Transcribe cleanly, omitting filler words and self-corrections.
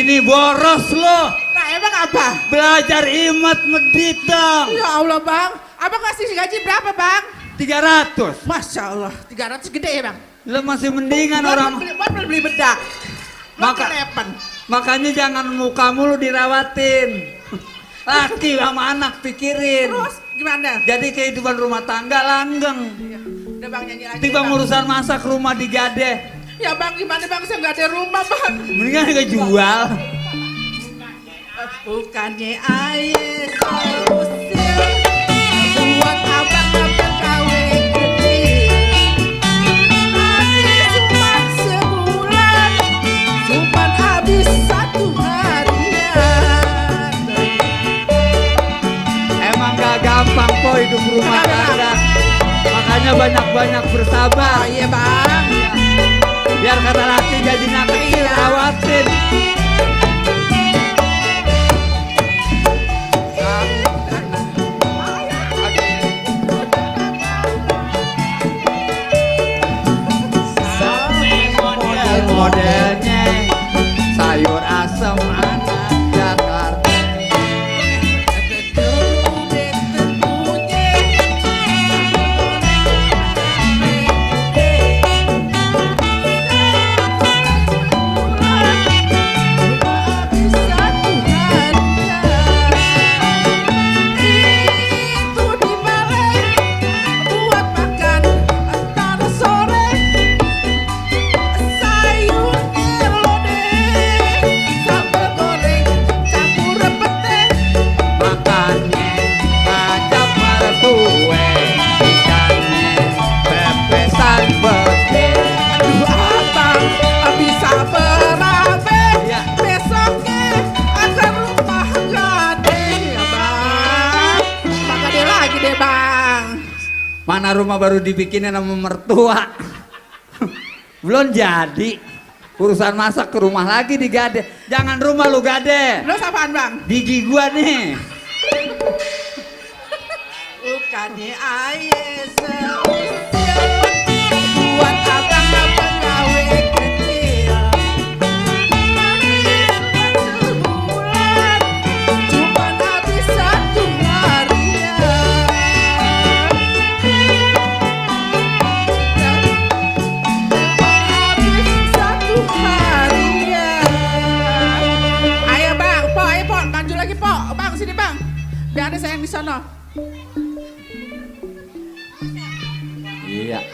Ini boros lo. Nah emang apa? Belajar imat medit dong. Ya Allah bang, abang ngasih gaji berapa bang? 300. Masya Allah, 300 gede ya bang? Lo masih mendingan orang. Buat beli bedak. Makanya jangan muka mulu dirawatin. Laki sama anak pikirin. Terus gimana? Jadi kehidupan rumah tangga langgeng. Udah bang nyanyi lagi. Tiba urusan masak rumah digade. Ya bang gimana bang, saya nggak ada rumah bang. Mendingan juga jual. Bukannya ayah usir, buat abang-abang kawin kecil. Cuma sebulan, cuma habis satu harian. Emang gak gampang po hidup rumah tangga. Makanya banyak-banyak bersabar. Oh iya bang. Biar kata laki gajinya kecil, rawatin. Modelnya sayur asam anak Jakarta. Mana rumah baru dibikinin sama mertua. Belum jadi. Urusan masak ke rumah lagi digade. Jangan rumah lu gade. Terus apaan bang? Gigi gua nih. Bukannya ayah seusir, buat abang-abang kawin kecil. Sebulan, cuma habis satu harian. Habis satu harian. Ayo bang, po, ayo po, maju lagi po. Bang, sini bang. Biar ada saya yang di sana. Iya.